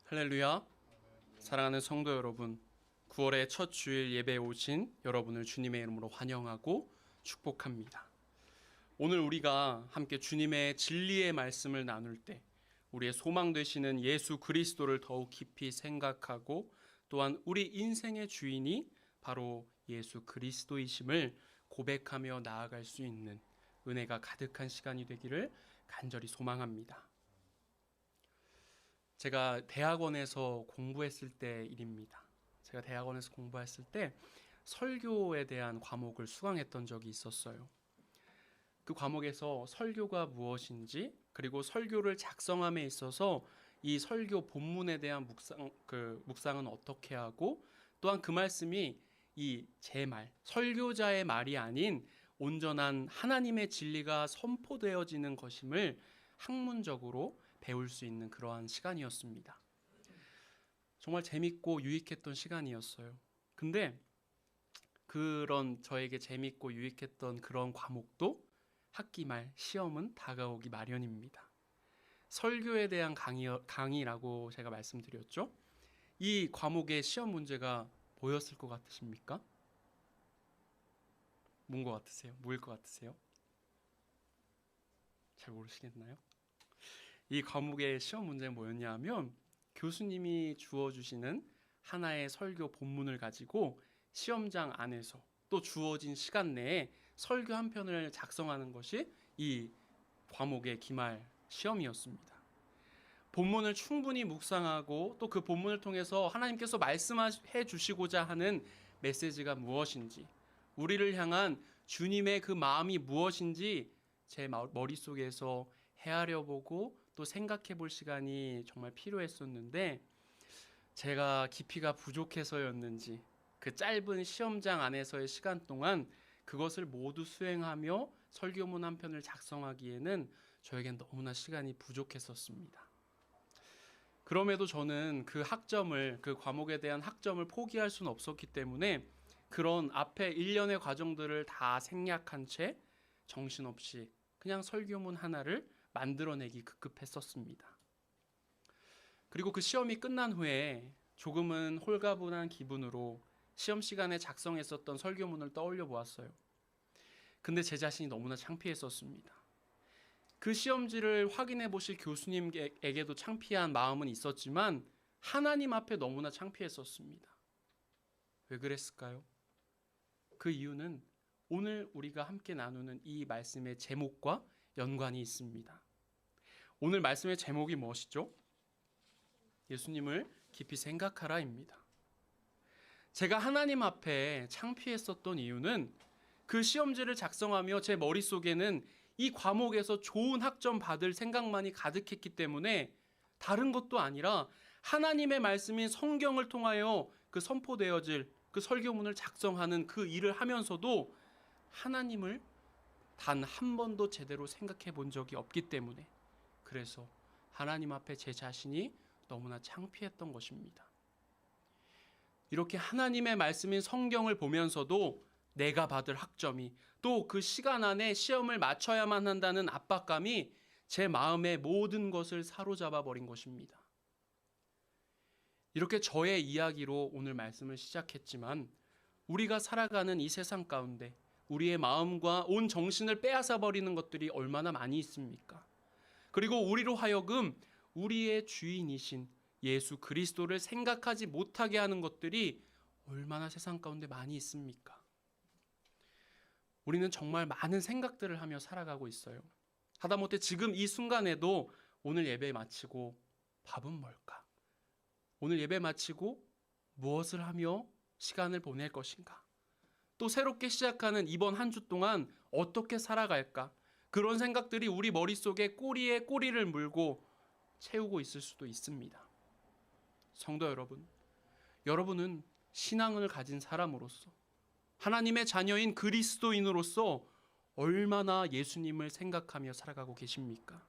할렐루야. 사랑하는 성도 여러분, 9월의 첫 주일 예배에 오신 여러분을 주님의 이름으로 환영하고 축복합니다. 오늘 우리가 함께 주님의 진리의 말씀을 나눌 때 우리의 소망 되시는 예수 그리스도를 더욱 깊이 생각하고 또한 우리 인생의 주인이 바로 예수 그리스도이심을 고백하며 나아갈 수 있는 은혜가 가득한 시간이 되기를 간절히 소망합니다. 제가 대학원에서 공부했을 때 일입니다. 제가 대학원에서 공부했을 때 설교에 대한 과목을 수강했던 적이 있었어요. 그 과목에서 설교가 무엇인지, 그리고 설교를 작성함에 있어서 이 설교 본문에 대한 묵상은 어떻게 하고, 또한 그 말씀이 이 제 말, 설교자의 말이 아닌 온전한 하나님의 진리가 선포되어지는 것임을 학문적으로 배울 수 있는 그러한 시간이었습니다. 정말 재밌고 유익했던 시간이었어요. 근데 그런 저에게 재밌고 유익했던 그런 과목도 학기 말 시험은 다가오기 마련입니다. 설교에 대한 강의라고 제가 말씀드렸죠. 이 과목의 시험 문제가 뭐였을 것 같으십니까? 뭔 것 같으세요? 뭐일 것 같으세요? 잘 모르시겠나요? 이 과목의 시험 문제는 뭐였냐 하면 교수님이 주어주시는 하나의 설교 본문을 가지고 시험장 안에서 또 주어진 시간 내에 설교 한 편을 작성하는 것이 이 과목의 기말 시험이었습니다. 본문을 충분히 묵상하고 또 그 본문을 통해서 하나님께서 말씀해 주시고자 하는 메시지가 무엇인지, 우리를 향한 주님의 그 마음이 무엇인지 제 머릿속에서 헤아려 보고 또 생각해 볼 시간이 정말 필요했었는데, 제가 깊이가 부족해서였는지 그 짧은 시험장 안에서의 시간 동안 그것을 모두 수행하며 설교문 한 편을 작성하기에는 저에겐 너무나 시간이 부족했었습니다. 그럼에도 저는 그 과목에 대한 학점을 포기할 수는 없었기 때문에 그런 앞에 일련의 과정들을 다 생략한 채 정신없이 그냥 설교문 하나를 만들어내기 급급했었습니다. 그리고 그 시험이 끝난 후에 조금은 홀가분한 기분으로 시험 시간에 작성했었던 설교문을 떠올려 보았어요. 근데 제 자신이 너무나 창피했었습니다. 그 시험지를 확인해 보실 교수님에게도 창피한 마음은 있었지만 하나님 앞에 너무나 창피했었습니다. 왜 그랬을까요? 그 이유는 오늘 우리가 함께 나누는 이 말씀의 제목과 연관이 있습니다. 오늘 말씀의 제목이 무엇이죠? 예수님을 깊이 생각하라입니다. 제가 하나님 앞에 창피했었던 이유는 그 시험지를 작성하며 제 머릿속에는 이 과목에서 좋은 학점 받을 생각만이 가득했기 때문에 다른 것도 아니라 하나님의 말씀인 성경을 통하여 그 선포되어질 그 설교문을 작성하는 그 일을 하면서도 하나님을 단 한 번도 제대로 생각해 본 적이 없기 때문에, 그래서 하나님 앞에 제 자신이 너무나 창피했던 것입니다. 이렇게 하나님의 말씀인 성경을 보면서도 내가 받을 학점이, 또 그 시간 안에 시험을 맞춰야만 한다는 압박감이 제 마음의 모든 것을 사로잡아 버린 것입니다. 이렇게 저의 이야기로 오늘 말씀을 시작했지만 우리가 살아가는 이 세상 가운데 우리의 마음과 온 정신을 빼앗아 버리는 것들이 얼마나 많이 있습니까? 그리고 우리로 하여금 우리의 주인이신 예수 그리스도를 생각하지 못하게 하는 것들이 얼마나 세상 가운데 많이 있습니까? 우리는 정말 많은 생각들을 하며 살아가고 있어요. 하다못해 지금 이 순간에도 오늘 예배 마치고 밥은 뭘까? 오늘 예배 마치고 무엇을 하며 시간을 보낼 것인가? 또 새롭게 시작하는 이번 한 주 동안 어떻게 살아갈까? 그런 생각들이 우리 머릿속에 꼬리에 꼬리를 물고 채우고 있을 수도 있습니다. 성도 여러분, 여러분은 신앙을 가진 사람으로서, 하나님의 자녀인 그리스도인으로서 얼마나 예수님을 생각하며 살아가고 계십니까?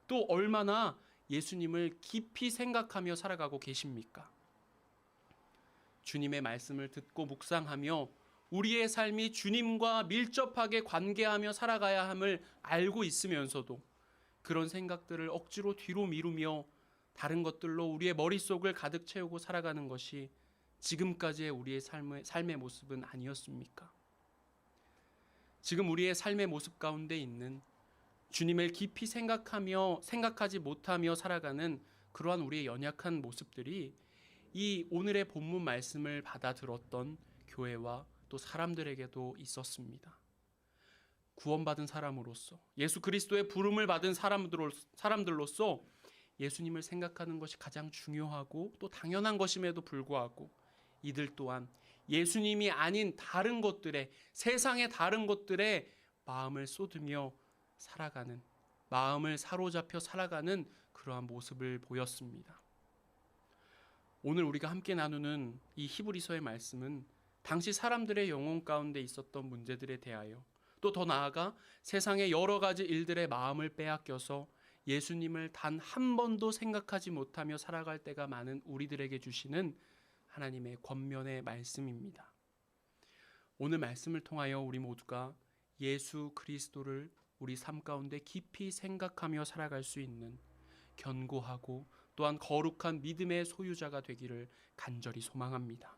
또 얼마나 예수님을 깊이 생각하며 살아가고 계십니까? 주님의 말씀을 듣고 묵상하며 우리의 삶이 주님과 밀접하게 관계하며 살아가야 함을 알고 있으면서도 그런 생각들을 억지로 뒤로 미루며 다른 것들로 우리의 머릿속을 가득 채우고 살아가는 것이 지금까지의 우리의 삶의 모습은 아니었습니까? 지금 우리의 삶의 모습 가운데 있는 주님을 깊이 생각하지 못하며 살아가는 그러한 우리의 연약한 모습들이 이 오늘의 본문 말씀을 받아 들었던 교회와 또 사람들에게도 있었습니다. 구원받은 사람으로서, 예수 그리스도의 부름을 받은 사람들로서 예수님을 생각하는 것이 가장 중요하고 또 당연한 것임에도 불구하고 이들 또한 예수님이 아닌 다른 것들에, 세상의 다른 것들에 마음을 쏟으며 살아가는, 마음을 사로잡혀 살아가는 그러한 모습을 보였습니다. 오늘 우리가 함께 나누는 이 히브리서의 말씀은 당시 사람들의 영혼 가운데 있었던 문제들에 대하여 또 더 나아가 세상의 여러 가지 일들의 마음을 빼앗겨서 예수님을 단 한 번도 생각하지 못하며 살아갈 때가 많은 우리들에게 주시는 하나님의 권면의 말씀입니다. 오늘 말씀을 통하여 우리 모두가 예수 그리스도를 우리 삶 가운데 깊이 생각하며 살아갈 수 있는 견고하고 또한 거룩한 믿음의 소유자가 되기를 간절히 소망합니다.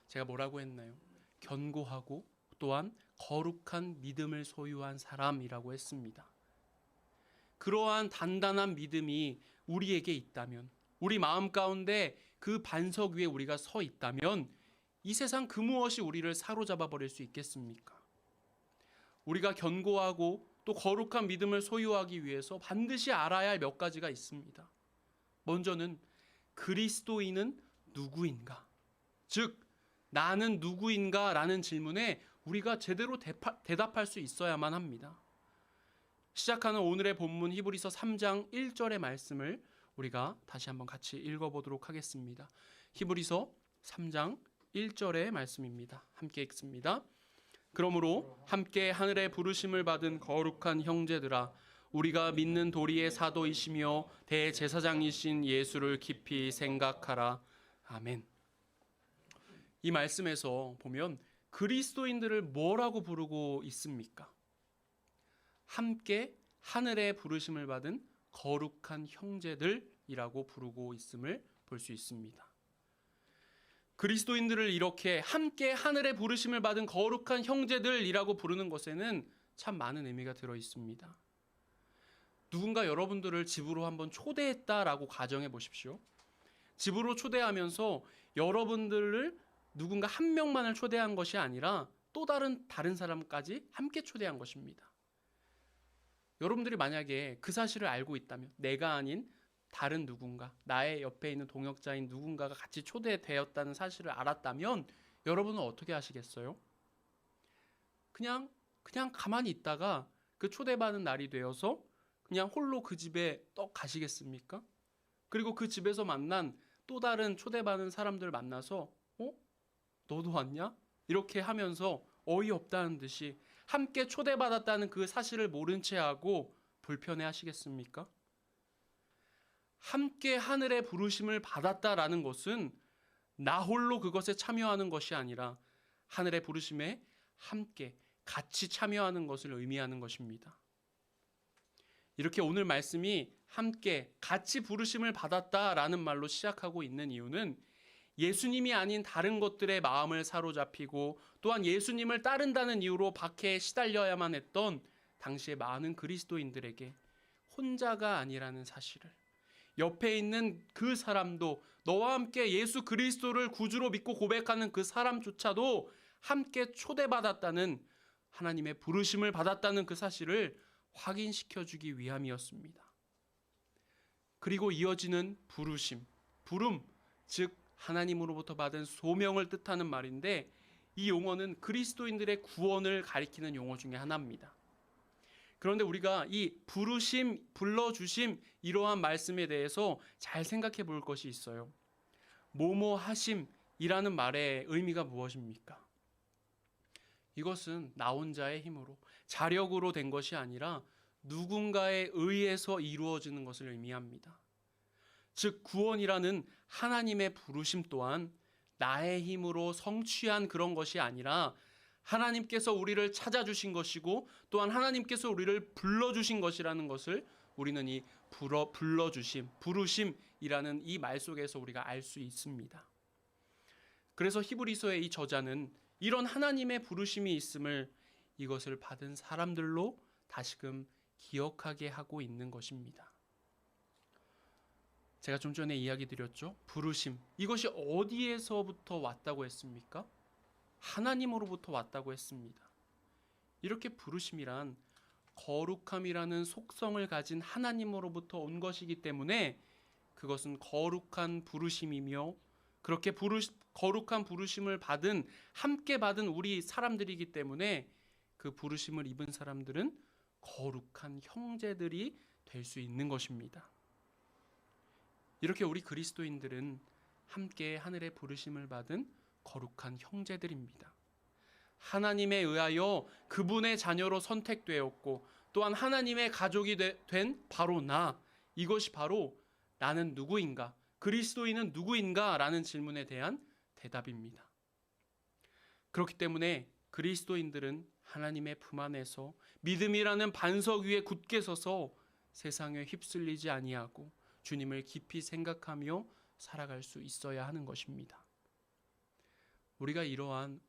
제가 뭐라고 했나요? 견고하고 또한 거룩한 믿음을 소유한 사람이라고 했습니다. 그러한 단단한 믿음이 우리에게 있다면, 우리 마음 가운데 그 반석 위에 우리가 서 있다면 이 세상 그 무엇이 우리를 사로잡아 버릴 수 있겠습니까? 우리가 견고하고 또 거룩한 믿음을 소유하기 위해서 반드시 알아야 할 몇 가지가 있습니다. 먼저는 그리스도인은 누구인가? 즉, 나는 누구인가? 라는 질문에 우리가 제대로 대답할 수 있어야만 합니다. 시작하는 오늘의 본문 히브리서 3장 1절의 말씀을 우리가 다시 한번 같이 읽어보도록 하겠습니다. 히브리서 3장 1절의 말씀입니다. 함께 읽습니다. 그러므로 함께 하늘의 부르심을 받은 거룩한 형제들아, 우리가 믿는 도리의 사도이시며 대제사장이신 예수를 깊이 생각하라. 아멘. 이 말씀에서 보면 그리스도인들을 뭐라고 부르고 있습니까? 함께 하늘의 부르심을 받은 거룩한 형제들이라고 부르고 있음을 볼 수 있습니다. 그리스도인들을 이렇게 함께 하늘의 부르심을 받은 거룩한 형제들이라고 부르는 것에는 참 많은 의미가 들어 있습니다. 누군가 여러분들을 집으로 한번 초대했다라고 가정해 보십시오. 집으로 초대하면서 여러분들을 누군가 한 명만을 초대한 것이 아니라 또 다른 사람까지 함께 초대한 것입니다. 여러분들이 만약에 그 사실을 알고 있다면, 내가 아닌 다른 누군가, 나의 옆에 있는 동역자인 누군가가 같이 초대되었다는 사실을 알았다면 여러분은 어떻게 하시겠어요? 그냥 가만히 있다가 그 초대받은 날이 되어서 그냥 홀로 그 집에 떡 가시겠습니까? 그리고 그 집에서 만난 또 다른 초대받은 사람들 만나서 너도 왔냐? 이렇게 하면서 어이없다는 듯이 함께 초대받았다는 그 사실을 모른 채 하고 불편해 하시겠습니까? 함께 하늘의 부르심을 받았다라는 것은 나 홀로 그것에 참여하는 것이 아니라 하늘의 부르심에 함께 같이 참여하는 것을 의미하는 것입니다. 이렇게 오늘 말씀이 함께 같이 부르심을 받았다라는 말로 시작하고 있는 이유는 예수님이 아닌 다른 것들의 마음을 사로잡히고 또한 예수님을 따른다는 이유로 박해에 시달려야만 했던 당시의 많은 그리스도인들에게 혼자가 아니라는 사실을, 옆에 있는 그 사람도, 너와 함께 예수 그리스도를 구주로 믿고 고백하는 그 사람조차도 함께 초대받았다는, 하나님의 부르심을 받았다는 그 사실을 확인시켜주기 위함이었습니다. 그리고 이어지는 부름, 즉 하나님으로부터 받은 소명을 뜻하는 말인데, 이 용어는 그리스도인들의 구원을 가리키는 용어 중에 하나입니다. 그런데 우리가 이 부르심, 불러주심, 이러한 말씀에 대해서 잘 생각해 볼 것이 있어요. 뭐뭐 하심이라는 말의 의미가 무엇입니까? 이것은 나 혼자의 힘으로, 자력으로 된 것이 아니라 누군가에 의해서 이루어지는 것을 의미합니다. 즉 구원이라는 하나님의 부르심 또한 나의 힘으로 성취한 그런 것이 아니라 하나님께서 우리를 찾아주신 것이고 또한 하나님께서 우리를 불러주신 것이라는 것을 우리는 이 불러주심, 부르심이라는 이 말 속에서 우리가 알 수 있습니다. 그래서 히브리서의 이 저자는 이런 하나님의 부르심이 있음을 이것을 받은 사람들로 다시금 기억하게 하고 있는 것입니다. 제가 좀 전에 이야기 드렸죠. 부르심. 이것이 어디에서부터 왔다고 했습니까? 하나님으로부터 왔다고 했습니다. 이렇게 부르심이란 거룩함이라는 속성을 가진 하나님으로부터 온 것이기 때문에 그것은 거룩한 부르심이며 그렇게 거룩한 부르심을 함께 받은 우리 사람들이기 때문에 그 부르심을 입은 사람들은 거룩한 형제들이 될 수 있는 것입니다. 이렇게 우리 그리스도인들은 함께 하늘의 부르심을 받은 거룩한 형제들입니다. 하나님에 의하여 그분의 자녀로 선택되었고 또한 하나님의 가족이 된 바로 이것이 바로 나는 누구인가, 그리스도인은 누구인가 라는 질문에 대한 대답입니다. 그렇기 때문에 그리스도인들은 하나님의 품 안에서 믿음이라는 반석 위에 굳게 서서 세상에 휩쓸리지 아니하고 주님을 깊이 생각하며 살아갈 수 있어야 하는 것입니다. 우리가 이러한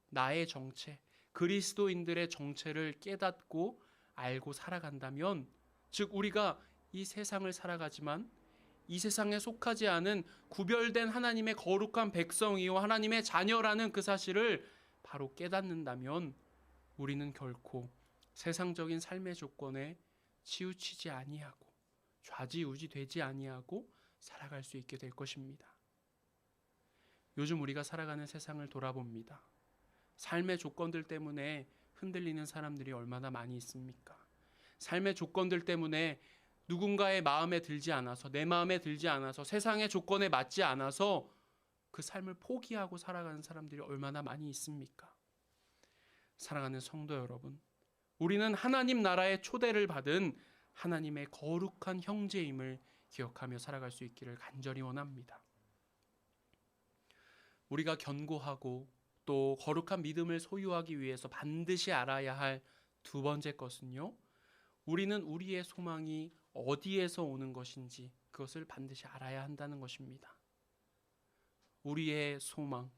나의 정체, 그리스도인들의 정체를 깨닫고 알고 살아간다면, 즉 우리가 이 세상을 살아가지만 이 세상에 속하지 않은 구별된 하나님의 거룩한 백성이요 하나님의 자녀라는 그 사실을 바로 깨닫는다면 우리는 결코 세상적인 삶의 조건에 치우치지 아니하고 좌지우지되지 아니하고 살아갈 수 있게 될 것입니다. 요즘 우리가 살아가는 세상을 돌아봅니다. 삶의 조건들 때문에 흔들리는 사람들이 얼마나 많이 있습니까? 삶의 조건들 때문에 누군가의 마음에 들지 않아서, 내 마음에 들지 않아서, 세상의 조건에 맞지 않아서 그 삶을 포기하고 살아가는 사람들이 얼마나 많이 있습니까? 사랑하는 성도 여러분, 우리는 하나님 나라의 초대를 받은 하나님의 거룩한 형제임을 기억하며 살아갈 수 있기를 간절히 원합니다. 우리가 견고하고 또 거룩한 믿음을 소유하기 위해서 반드시 알아야 할 두 번째 것은요, 우리는 우리의 소망이 어디에서 오는 것인지 그것을 반드시 알아야 한다는 것입니다. 우리의 소망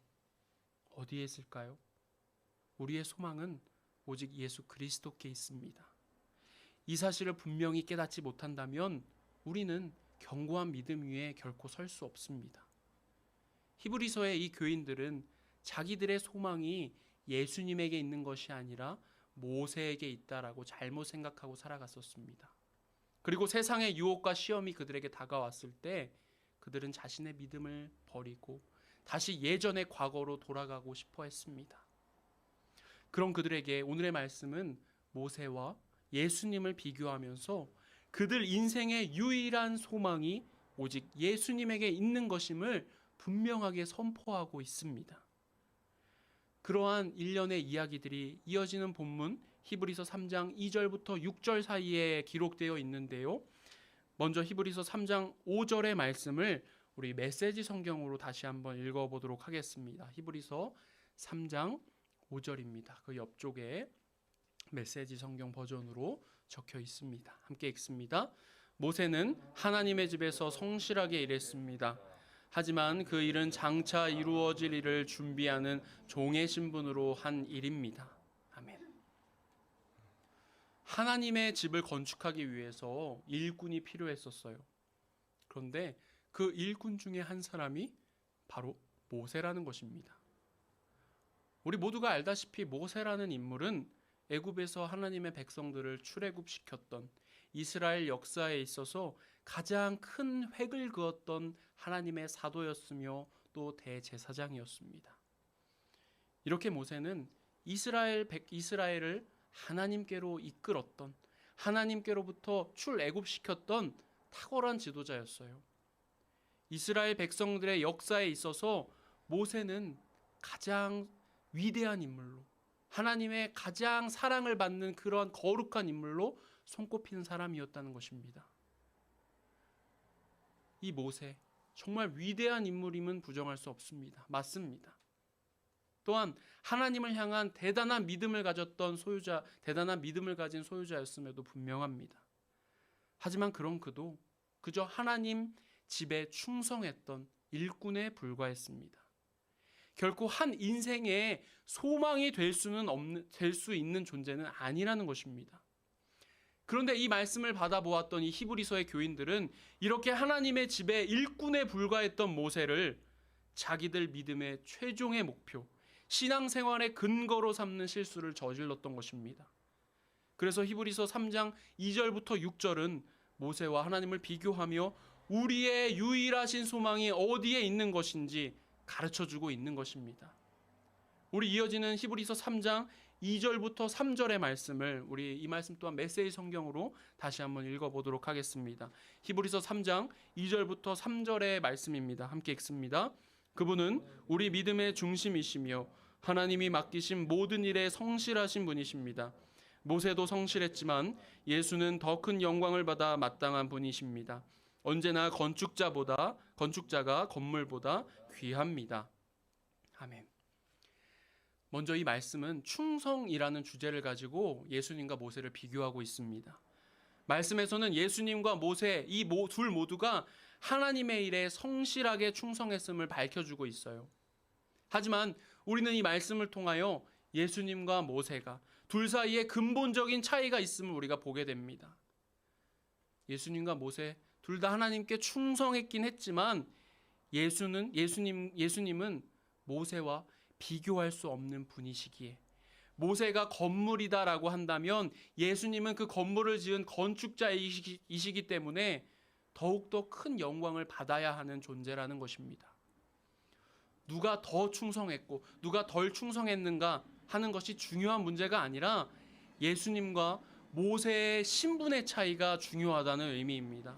어디에 있을까요? 우리의 소망은 오직 예수 그리스도께 있습니다. 이 사실을 분명히 깨닫지 못한다면 우리는 견고한 믿음 위에 결코 설 수 없습니다. 히브리서의 이 교인들은 자기들의 소망이 예수님에게 있는 것이 아니라 모세에게 있다라고 잘못 생각하고 살아갔었습니다. 그리고 세상의 유혹과 시험이 그들에게 다가왔을 때 그들은 자신의 믿음을 버리고 다시 예전의 과거로 돌아가고 싶어 했습니다. 그런 그들에게 오늘의 말씀은 모세와 예수님을 비교하면서 그들 인생의 유일한 소망이 오직 예수님에게 있는 것임을 분명하게 선포하고 있습니다. 그러한 일련의 이야기들이 이어지는 본문 히브리서 3장 2절부터 6절 사이에 기록되어 있는데요. 먼저 히브리서 3장 5절의 말씀을 우리 메시지 성경으로 다시 한번 읽어보도록 하겠습니다. 히브리서 3장 5절입니다. 그 옆쪽에 메시지 성경 버전으로 적혀 있습니다. 함께 읽습니다. 모세는 하나님의 집에서 성실하게 일했습니다. 하지만 그 일은 장차 이루어질 일을 준비하는 종의 신분으로 한 일입니다. 아멘. 하나님의 집을 건축하기 위해서 일꾼이 필요했었어요. 그런데 그 일꾼 중에 한 사람이 바로 모세라는 것입니다. 우리 모두가 알다시피 모세라는 인물은 애굽에서 하나님의 백성들을 출애굽시켰던 이스라엘 역사에 있어서 가장 큰 획을 그었던 하나님의 사도였으며 또 대제사장이었습니다. 이렇게 모세는 이스라엘을 하나님께로 이끌었던, 하나님께로부터 출애굽시켰던 탁월한 지도자였어요. 이스라엘 백성들의 역사에 있어서 모세는 가장 위대한 인물로, 하나님의 가장 사랑을 받는 그러한 거룩한 인물로 손꼽히는 사람이었다는 것입니다. 이 모세, 정말 위대한 인물임은 부정할 수 없습니다. 맞습니다. 또한 하나님을 향한 대단한 믿음을 가진 소유자였음에도 분명합니다. 하지만 그런 그도 그저 하나님 집에 충성했던 일꾼에 불과했습니다. 결코 한 인생의 소망이 될 수 있는 존재는 아니라는 것입니다. 그런데 이 말씀을 받아보았던 이 히브리서의 교인들은 이렇게 하나님의 집에 일꾼에 불과했던 모세를 자기들 믿음의 최종의 목표, 신앙생활의 근거로 삼는 실수를 저질렀던 것입니다. 그래서 히브리서 3장 2절부터 6절은 모세와 하나님을 비교하며 우리의 유일하신 소망이 어디에 있는 것인지 가르쳐주고 있는 것입니다. 우리 이어지는 히브리서 3장 2절부터 3절의 말씀을 우리 이 말씀 또한 메시지 성경으로 다시 한번 읽어보도록 하겠습니다. 히브리서 3장 2절부터 3절의 말씀입니다. 함께 읽습니다. 그분은 우리 믿음의 중심이시며 하나님이 맡기신 모든 일에 성실하신 분이십니다. 모세도 성실했지만 예수는 더 큰 영광을 받아 마땅한 분이십니다. 언제나 건축자가 건물보다 귀합니다. 아멘. 먼저 이 말씀은 충성이라는 주제를 가지고 예수님과 모세를 비교하고 있습니다. 말씀에서는 예수님과 모세 이 둘 모두가 하나님의 일에 성실하게 충성했음을 밝혀주고 있어요. 하지만 우리는 이 말씀을 통하여 예수님과 모세가 둘 사이에 근본적인 차이가 있음을 우리가 보게 됩니다. 예수님과 모세 둘 다 하나님께 충성했긴 했지만 예수님은 모세와 비교할 수 없는 분이시기에 모세가 건물이다라고 한다면 예수님은 그 건물을 지은 건축자이시기 때문에 더욱더 큰 영광을 받아야 하는 존재라는 것입니다. 누가 더 충성했고 누가 덜 충성했는가 하는 것이 중요한 문제가 아니라 예수님과 모세의 신분의 차이가 중요하다는 의미입니다.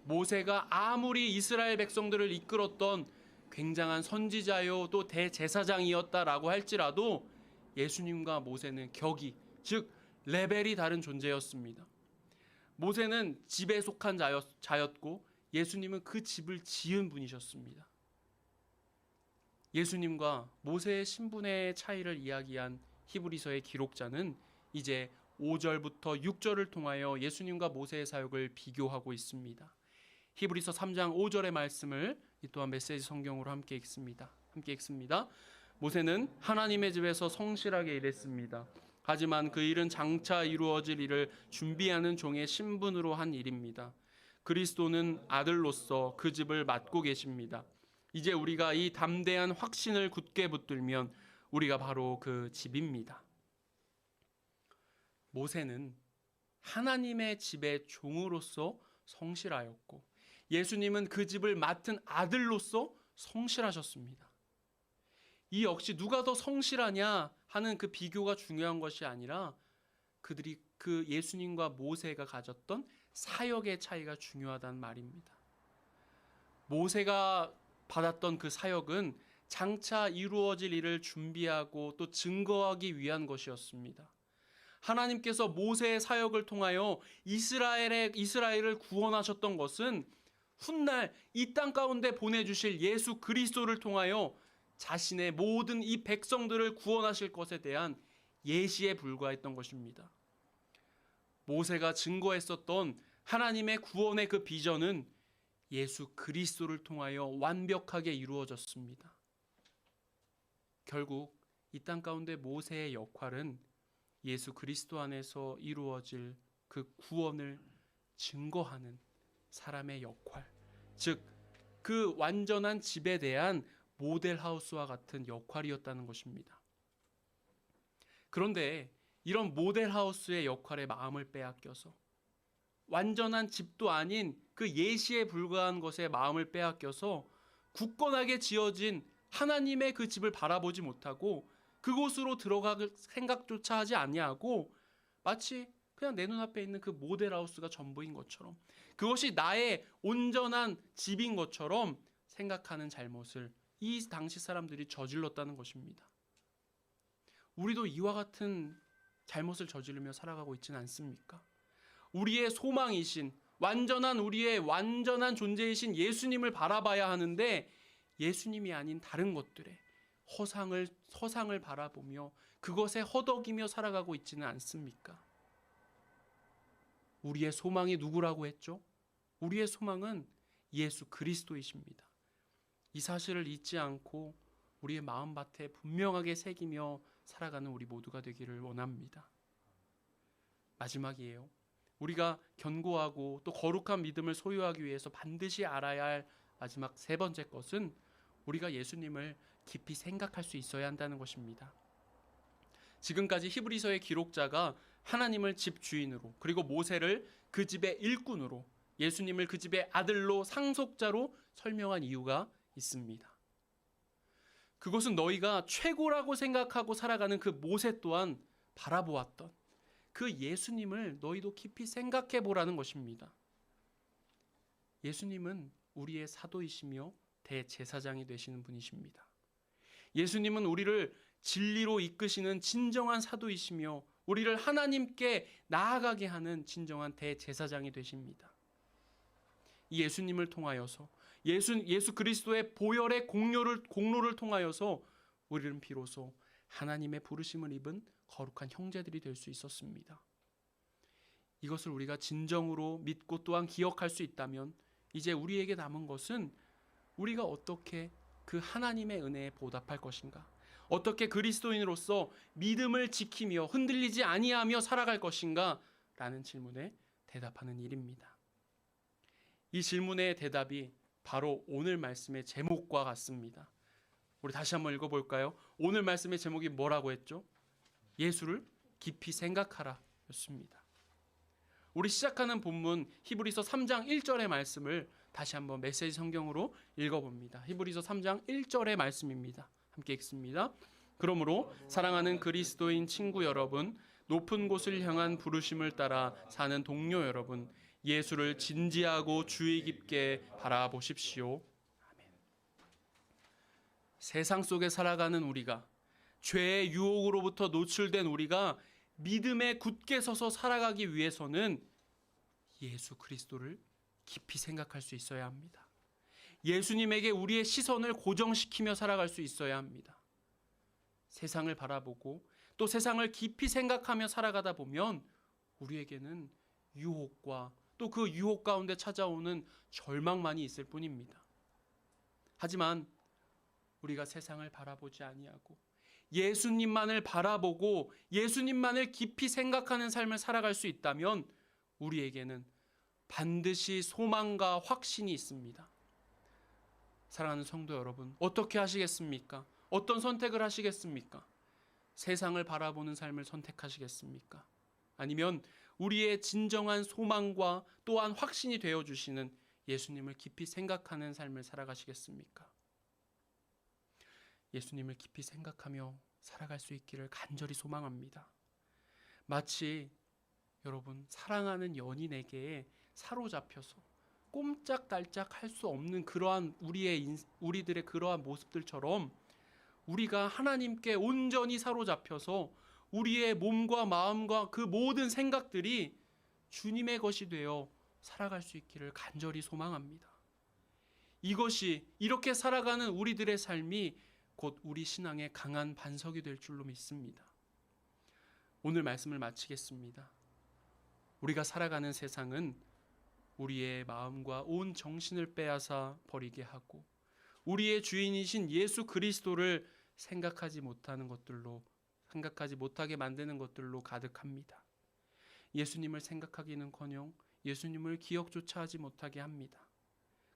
모세가 아무리 이스라엘 백성들을 이끌었던 굉장한 선지자요 또 대제사장이었다라고 할지라도 예수님과 모세는 격이 즉 레벨이 다른 존재였습니다. 모세는 집에 속한 자였고 예수님은 그 집을 지은 분이셨습니다. 예수님과 모세의 신분의 차이를 이야기한 히브리서의 기록자는 이제 5절부터 6절을 통하여 예수님과 모세의 사역을 비교하고 있습니다. 히브리서 3장 5절의 말씀을 이 또한 메시지 성경으로 함께 읽습니다. 모세는 하나님의 집에서 성실하게 일했습니다. 하지만 그 일은 장차 이루어질 일을 준비하는 종의 신분으로 한 일입니다. 그리스도는 아들로서 그 집을 맡고 계십니다. 이제 우리가 이 담대한 확신을 굳게 붙들면 우리가 바로 그 집입니다. 모세는 하나님의 집의 종으로서 성실하였고 예수님은 그 집을 맡은 아들로서 성실하셨습니다. 이 역시 누가 더 성실하냐 하는 그 비교가 중요한 것이 아니라 그들이 그 예수님과 모세가 가졌던 사역의 차이가 중요하다는 말입니다. 모세가 받았던 그 사역은 장차 이루어질 일을 준비하고 또 증거하기 위한 것이었습니다. 하나님께서 모세의 사역을 통하여 이스라엘을 구원하셨던 것은 훗날 이 땅 가운데 보내주실 예수 그리스도를 통하여 자신의 모든 이 백성들을 구원하실 것에 대한 예시에 불과했던 것입니다. 모세가 증거했었던 하나님의 구원의 그 비전은 예수 그리스도를 통하여 완벽하게 이루어졌습니다. 결국 이 땅 가운데 모세의 역할은 예수 그리스도 안에서 이루어질 그 구원을 증거하는 사람의 역할, 즉 그 완전한 집에 대한 모델하우스와 같은 역할이었다는 것입니다. 그런데 이런 모델하우스의 역할에 마음을 빼앗겨서 완전한 집도 아닌 그 예시에 불과한 것에 마음을 빼앗겨서 굳건하게 지어진 하나님의 그 집을 바라보지 못하고 그곳으로 들어갈 생각조차 하지 아니하고 마치 그냥 내 눈앞에 있는 그 모델하우스가 전부인 것처럼 그것이 나의 온전한 집인 것처럼 생각하는 잘못을 이 당시 사람들이 저질렀다는 것입니다. 우리도 이와 같은 잘못을 저지르며 살아가고 있지는 않습니까? 우리의 소망이신 우리의 완전한 존재이신 예수님을 바라봐야 하는데 예수님이 아닌 다른 것들에 허상을 바라보며 그것에 허덕이며 살아가고 있지는 않습니까? 우리의 소망이 누구라고 했죠? 우리의 소망은 예수 그리스도이십니다. 이 사실을 잊지 않고 우리의 마음밭에 분명하게 새기며 살아가는 우리 모두가 되기를 원합니다. 마지막이에요. 우리가 견고하고 또 거룩한 믿음을 소유하기 위해서 반드시 알아야 할 마지막 세 번째 것은 우리가 예수님을 깊이 생각할 수 있어야 한다는 것입니다. 지금까지 히브리서의 기록자가 하나님을 집 주인으로, 그리고 모세를 그 집의 일꾼으로, 예수님을 그 집의 아들로, 상속자로 설명한 이유가 있습니다. 그것은 너희가 최고라고 생각하고 살아가는 그 모세 또한 바라보았던 그 예수님을 너희도 깊이 생각해 보라는 것입니다. 예수님은 우리의 사도이시며 대제사장이 되시는 분이십니다. 예수님은 우리를 진리로 이끄시는 진정한 사도이시며 우리를 하나님께 나아가게 하는 진정한 대제사장이 되십니다. 이 예수님을 통하여서 예수 그리스도의 보혈의 공로를 통하여서 우리는 비로소 하나님의 부르심을 입은 거룩한 형제들이 될 수 있었습니다. 이것을 우리가 진정으로 믿고 또한 기억할 수 있다면 이제 우리에게 남은 것은 우리가 어떻게 그 하나님의 은혜에 보답할 것인가, 어떻게 그리스도인으로서 믿음을 지키며 흔들리지 아니하며 살아갈 것인가 라는 질문에 대답하는 일입니다. 이 질문의 대답이 바로 오늘 말씀의 제목과 같습니다. 우리 다시 한번 읽어볼까요? 오늘 말씀의 제목이 뭐라고 했죠? 예수를 깊이 생각하라 였습니다. 우리 시작하는 본문 히브리서 3장 1절의 말씀을 다시 한번 메시지 성경으로 읽어봅니다. 히브리서 3장 1절의 말씀입니다. 함께 읽습니다. 그러므로 사랑하는 그리스도인 친구 여러분, 높은 곳을 향한 부르심을 따라 사는 동료 여러분, 예수를 진지하고 주의 깊게 바라보십시오. 아멘. 세상 속에 살아가는 우리가, 죄의 유혹으로부터 노출된 우리가 믿음에 굳게 서서 살아가기 위해서는 예수 그리스도를 깊이 생각할 수 있어야 합니다. 예수님에게 우리의 시선을 고정시키며 살아갈 수 있어야 합니다. 세상을 바라보고 또 세상을 깊이 생각하며 살아가다 보면 우리에게는 유혹과 또 그 유혹 가운데 찾아오는 절망만이 있을 뿐입니다. 하지만 우리가 세상을 바라보지 아니하고 예수님만을 바라보고 예수님만을 깊이 생각하는 삶을 살아갈 수 있다면 우리에게는 반드시 소망과 확신이 있습니다. 사랑하는 성도 여러분, 어떻게 하시겠습니까? 어떤 선택을 하시겠습니까? 세상을 바라보는 삶을 선택하시겠습니까? 아니면 우리의 진정한 소망과 또한 확신이 되어주시는 예수님을 깊이 생각하는 삶을 살아가시겠습니까? 예수님을 깊이 생각하며 살아갈 수 있기를 간절히 소망합니다. 마치 여러분, 사랑하는 연인에게 사로잡혀서 꼼짝달짝 할 수 없는 그러한 우리들의 그러한 모습들처럼 우리가 하나님께 온전히 사로잡혀서 우리의 몸과 마음과 그 모든 생각들이 주님의 것이 되어 살아갈 수 있기를 간절히 소망합니다. 이것이, 이렇게 살아가는 우리들의 삶이 곧 우리 신앙의 강한 반석이 될 줄로 믿습니다. 오늘 말씀을 마치겠습니다. 우리가 살아가는 세상은 우리의 마음과 온 정신을 빼앗아 버리게 하고 우리의 주인이신 예수 그리스도를 생각하지 못하게 만드는 것들로 가득합니다. 예수님을 생각하기는커녕 예수님을 기억조차 하지 못하게 합니다.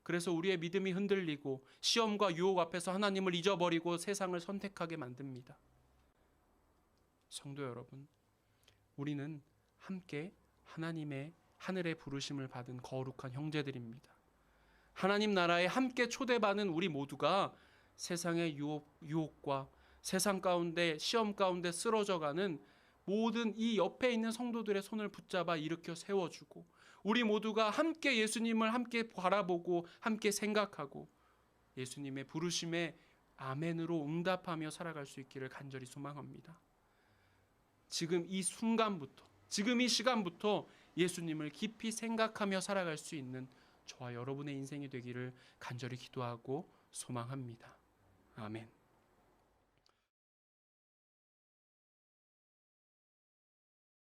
그래서 우리의 믿음이 흔들리고 시험과 유혹 앞에서 하나님을 잊어버리고 세상을 선택하게 만듭니다. 성도 여러분, 우리는 함께 하나님의 하늘의 부르심을 받은 거룩한 형제들입니다. 하나님 나라에 함께 초대받은 우리 모두가 세상의 유혹과 세상 가운데, 시험 가운데 쓰러져가는 모든 이 옆에 있는 성도들의 손을 붙잡아 일으켜 세워주고 우리 모두가 함께 예수님을 함께 바라보고 함께 생각하고 예수님의 부르심에 아멘으로 응답하며 살아갈 수 있기를 간절히 소망합니다. 지금 이 순간부터, 지금 이 시간부터 예수님을 깊이 생각하며 살아갈 수 있는 저와 여러분의 인생이 되기를 간절히 기도하고 소망합니다. 아멘.